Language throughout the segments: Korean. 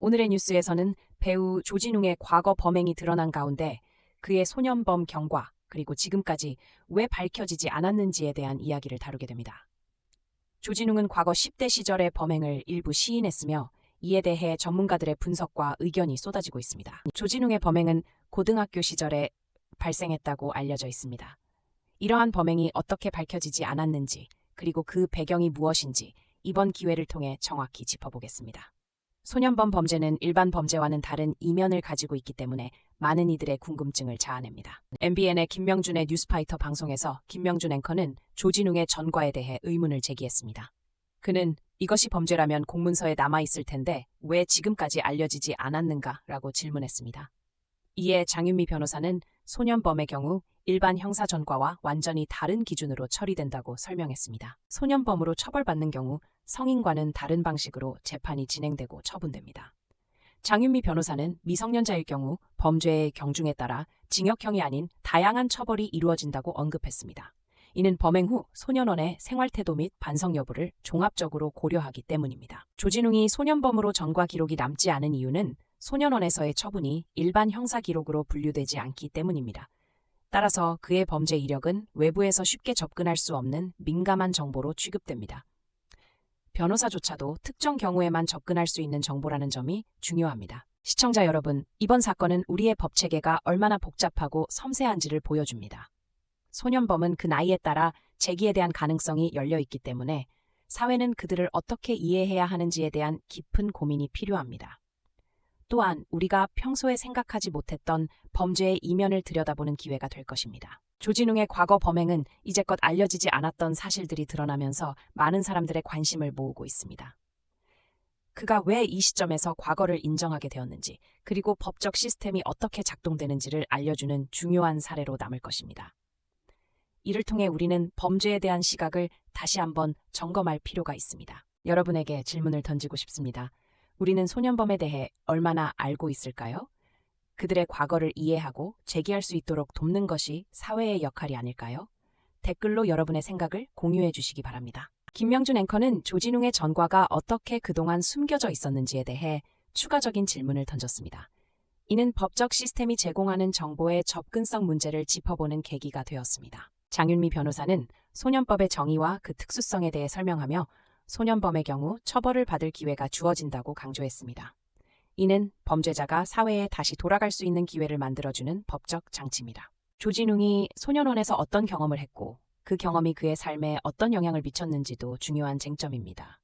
오늘의 뉴스에서는 배우 조진웅의 과거 범행이 드러난 가운데 그의 소년범 경과 그리고 지금까지 왜 밝혀지지 않았는지에 대한 이야기를 다루게 됩니다. 조진웅은 과거 10대 시절의 범행을 일부 시인했으며 이에 대해 전문가들의 분석과 의견이 쏟아지고 있습니다. 조진웅의 범행은 고등학교 시절에 발생했다고 알려져 있습니다. 이러한 범행이 어떻게 밝혀지지 않았는지 그리고 그 배경이 무엇인지 이번 기회를 통해 정확히 짚어보겠습니다. 소년범 범죄는 일반 범죄와는 다른 이면을 가지고 있기 때문에 많은 이들의 궁금증을 자아냅니다. MBN의 김명준의 뉴스파이터 방송에서 김명준 앵커는 조진웅의 전과에 대해 의문을 제기했습니다. 그는 이것이 범죄라면 공문서에 남아있을 텐데 왜 지금까지 알려지지 않았는가라고 질문했습니다. 이에 장윤미 변호사는 소년범의 경우 일반 형사 전과와 완전히 다른 기준으로 처리된다고 설명했습니다. 소년범으로 처벌받는 경우 성인과는 다른 방식으로 재판이 진행되고 처분됩니다. 장윤미 변호사는 미성년자일 경우 범죄의 경중에 따라 징역형이 아닌 다양한 처벌이 이루어진다고 언급했습니다. 이는 범행 후 소년원의 생활태도 및 반성 여부를 종합적으로 고려하기 때문입니다. 조진웅이 소년범으로 전과 기록이 남지 않은 이유는 소년원에서의 처분이 일반 형사 기록으로 분류되지 않기 때문입니다. 따라서 그의 범죄 이력은 외부에서 쉽게 접근할 수 없는 민감한 정보로 취급됩니다. 변호사조차도 특정 경우에만 접근할 수 있는 정보라는 점이 중요합니다. 시청자 여러분, 이번 사건은 우리의 법 체계가 얼마나 복잡하고 섬세한지를 보여줍니다. 소년범은 그 나이에 따라 재기에 대한 가능성이 열려 있기 때문에 사회는 그들을 어떻게 이해해야 하는지에 대한 깊은 고민이 필요합니다. 또한 우리가 평소에 생각하지 못했던 범죄의 이면을 들여다보는 기회가 될 것입니다. 조진웅의 과거 범행은 이제껏 알려지지 않았던 사실들이 드러나면서 많은 사람들의 관심을 모으고 있습니다. 그가 왜 이 시점에서 과거를 인정하게 되었는지, 그리고 법적 시스템이 어떻게 작동되는지를 알려주는 중요한 사례로 남을 것입니다. 이를 통해 우리는 범죄에 대한 시각을 다시 한번 점검할 필요가 있습니다. 여러분에게 질문을 던지고 싶습니다. 우리는 소년범에 대해 얼마나 알고 있을까요? 그들의 과거를 이해하고 제기할 수 있도록 돕는 것이 사회의 역할이 아닐까요? 댓글로 여러분의 생각을 공유해 주시기 바랍니다. 김명준 앵커는 조진웅의 전과가 어떻게 그동안 숨겨져 있었는지에 대해 추가적인 질문을 던졌습니다. 이는 법적 시스템이 제공하는 정보의 접근성 문제를 짚어보는 계기가 되었습니다. 장윤미 변호사는 소년법의 정의와 그 특수성에 대해 설명하며 소년범의 경우 처벌을 받을 기회가 주어진다고 강조했습니다. 이는 범죄자가 사회에 다시 돌아갈 수 있는 기회를 만들어주는 법적 장치입니다. 조진웅이 소년원에서 어떤 경험을 했고 그 경험이 그의 삶에 어떤 영향을 미쳤는지도 중요한 쟁점입니다.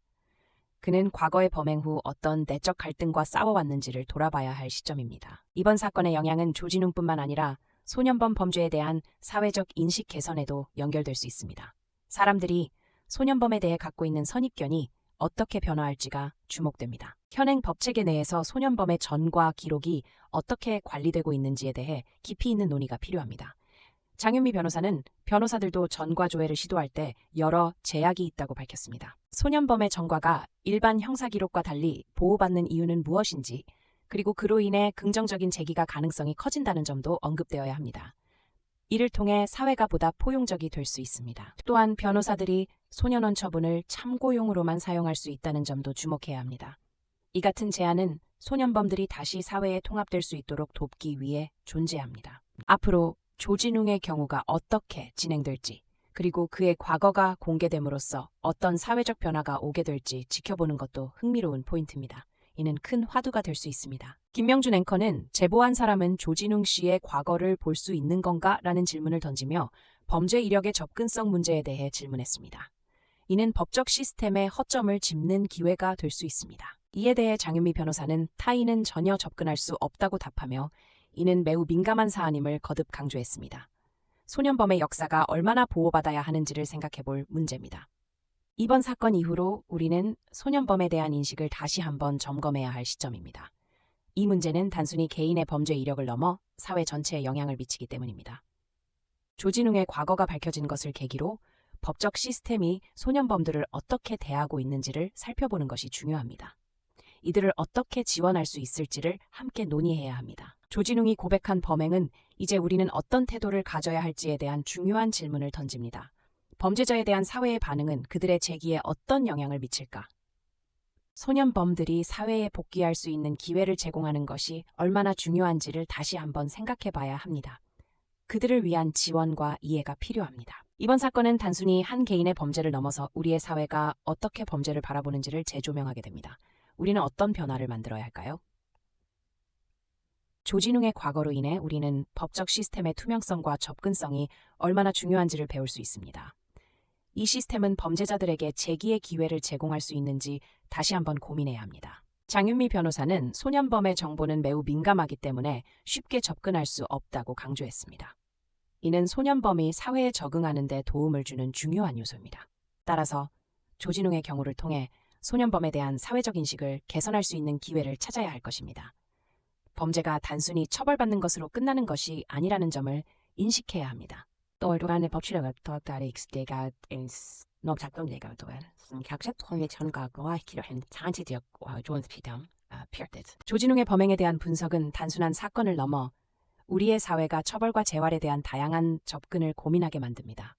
그는 과거의 범행 후 어떤 내적 갈등과 싸워왔는지를 돌아봐야 할 시점입니다. 이번 사건의 영향은 조진웅뿐만 아니라 소년범 범죄에 대한 사회적 인식 개선에도 연결될 수 있습니다. 사람들이 소년범에 대해 갖고 있는 선입견이 어떻게 변화할지가 주목됩니다. 현행 법체계 내에서 소년범의 전과 기록이 어떻게 관리되고 있는지에 대해 깊이 있는 논의가 필요합니다. 장윤미 변호사는 변호사들도 전과 조회를 시도할 때 여러 제약이 있다고 밝혔습니다. 소년범의 전과가 일반 형사 기록과 달리 보호받는 이유는 무엇인지, 그리고 그로 인해 긍정적인 제기가 가능성이 커진다는 점도 언급되어야 합니다. 이를 통해 사회가 보다 포용적이 될 수 있습니다. 또한 변호사들이 소년원 처분을 참고용으로만 사용할 수 있다는 점도 주목해야 합니다. 이 같은 제안은 소년범들이 다시 사회에 통합될 수 있도록 돕기 위해 존재합니다. 앞으로 조진웅의 경우가 어떻게 진행될지, 그리고 그의 과거가 공개됨으로써 어떤 사회적 변화가 오게 될지 지켜보는 것도 흥미로운 포인트입니다. 이는 큰 화두가 될 수 있습니다. 김명준 앵커는 제보한 사람은 조진웅 씨의 과거를 볼 수 있는 건가? 라는 질문을 던지며 범죄 이력의 접근성 문제에 대해 질문했습니다. 이는 법적 시스템의 허점을 짚는 기회가 될 수 있습니다. 이에 대해 장윤미 변호사는 타인은 전혀 접근할 수 없다고 답하며 이는 매우 민감한 사안임을 거듭 강조했습니다. 소년범의 역사가 얼마나 보호받아야 하는지를 생각해볼 문제입니다. 이번 사건 이후로 우리는 소년범에 대한 인식을 다시 한번 점검해야 할 시점입니다. 이 문제는 단순히 개인의 범죄 이력을 넘어 사회 전체에 영향을 미치기 때문입니다. 조진웅의 과거가 밝혀진 것을 계기로 법적 시스템이 소년범들을 어떻게 대하고 있는지를 살펴보는 것이 중요합니다. 이들을 어떻게 지원할 수 있을지를 함께 논의해야 합니다. 조진웅이 고백한 범행은 이제 우리는 어떤 태도를 가져야 할지에 대한 중요한 질문을 던집니다. 범죄자에 대한 사회의 반응은 그들의 제기에 어떤 영향을 미칠까? 소년범들이 사회에 복귀할 수 있는 기회를 제공하는 것이 얼마나 중요한지를 다시 한번 생각해 봐야 합니다. 그들을 위한 지원과 이해가 필요합니다. 이번 사건은 단순히 한 개인의 범죄를 넘어서 우리의 사회가 어떻게 범죄를 바라보는지를 재조명하게 됩니다. 우리는 어떤 변화를 만들어야 할까요? 조진웅의 과거로 인해 우리는 법적 시스템의 투명성과 접근성이 얼마나 중요한지를 배울 수 있습니다. 이 시스템은 범죄자들에게 재기의 기회를 제공할 수 있는지 다시 한번 고민해야 합니다. 장윤미 변호사는 소년범의 정보는 매우 민감하기 때문에 쉽게 접근할 수 없다고 강조했습니다. 이는 소년범이 사회에 적응하는 데 도움을 주는 중요한 요소입니다. 따라서 조진웅의 경우를 통해 소년범에 대한 사회적 인식을 개선할 수 있는 기회를 찾아야 할 것입니다. 범죄가 단순히 처벌받는 것으로 끝나는 것이 아니라는 점을 인식해야 합니다. 또 이러한 법치를 더다리 익스테가 너무 작동되가 또 각색 통해 전가와 기로한 장치적 좋은 피담 피어데스. 조진웅의 범행에 대한 분석은 단순한 사건을 넘어 우리의 사회가 처벌과 재활에 대한 다양한 접근을 고민하게 만듭니다.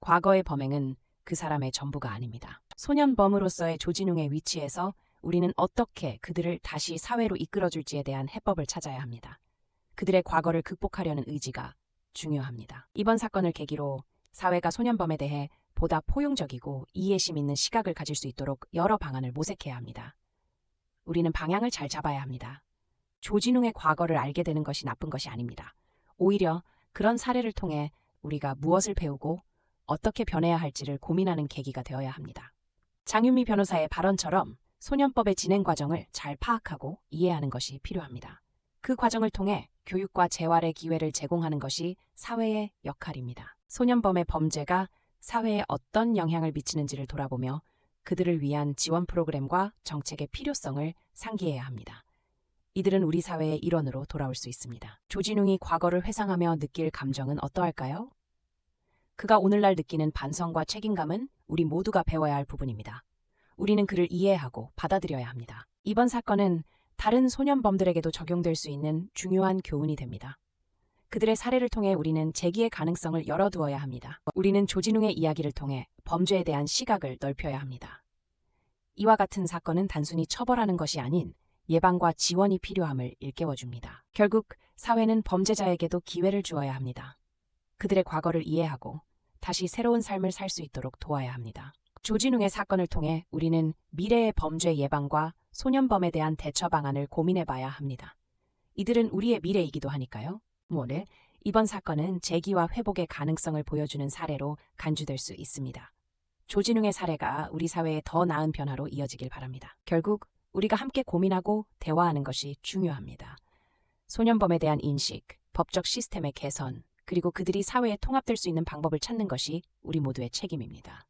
과거의 범행은 그 사람의 전부가 아닙니다. 소년범으로서의 조진웅의 위치에서 우리는 어떻게 그들을 다시 사회로 이끌어줄지에 대한 해법을 찾아야 합니다. 그들의 과거를 극복하려는 의지가 중요합니다. 이번 사건을 계기로 사회가 소년범에 대해 보다 포용적이고 이해심 있는 시각을 가질 수 있도록 여러 방안을 모색해야 합니다. 우리는 방향을 잘 잡아야 합니다. 조진웅의 과거를 알게 되는 것이 나쁜 것이 아닙니다. 오히려 그런 사례를 통해 우리가 무엇을 배우고 어떻게 변해야 할지를 고민하는 계기가 되어야 합니다. 장윤미 변호사의 발언처럼 소년법의 진행 과정을 잘 파악하고 이해하는 것이 필요합니다. 그 과정을 통해 교육과 재활의 기회를 제공하는 것이 사회의 역할입니다. 소년범의 범죄가 사회에 어떤 영향을 미치는지를 돌아보며 그들을 위한 지원 프로그램과 정책의 필요성을 상기해야 합니다. 이들은 우리 사회의 일원으로 돌아올 수 있습니다. 조진웅이 과거를 회상하며 느낄 감정은 어떠할까요? 그가 오늘날 느끼는 반성과 책임감은 우리 모두가 배워야 할 부분입니다. 우리는 그를 이해하고 받아들여야 합니다. 이번 사건은 다른 소년범들에게도 적용될 수 있는 중요한 교훈이 됩니다. 그들의 사례를 통해 우리는 재기의 가능성을 열어두어야 합니다. 우리는 조진웅의 이야기를 통해 범죄에 대한 시각을 넓혀야 합니다. 이와 같은 사건은 단순히 처벌하는 것이 아닌 예방과 지원이 필요함을 일깨워줍니다. 결국 사회는 범죄자에게도 기회를 주어야 합니다. 그들의 과거를 이해하고 다시 새로운 삶을 살 수 있도록 도와야 합니다. 조진웅의 사건을 통해 우리는 미래의 범죄 예방과 소년범에 대한 대처 방안을 고민해봐야 합니다. 이들은 우리의 미래이기도 하니까요. 이번 사건은 재기와 회복의 가능성을 보여주는 사례로 간주될 수 있습니다. 조진웅의 사례가 우리 사회의 더 나은 변화로 이어지길 바랍니다. 결국 우리가 함께 고민하고 대화하는 것이 중요합니다. 소년범에 대한 인식, 법적 시스템의 개선, 그리고 그들이 사회에 통합될 수 있는 방법을 찾는 것이 우리 모두의 책임입니다.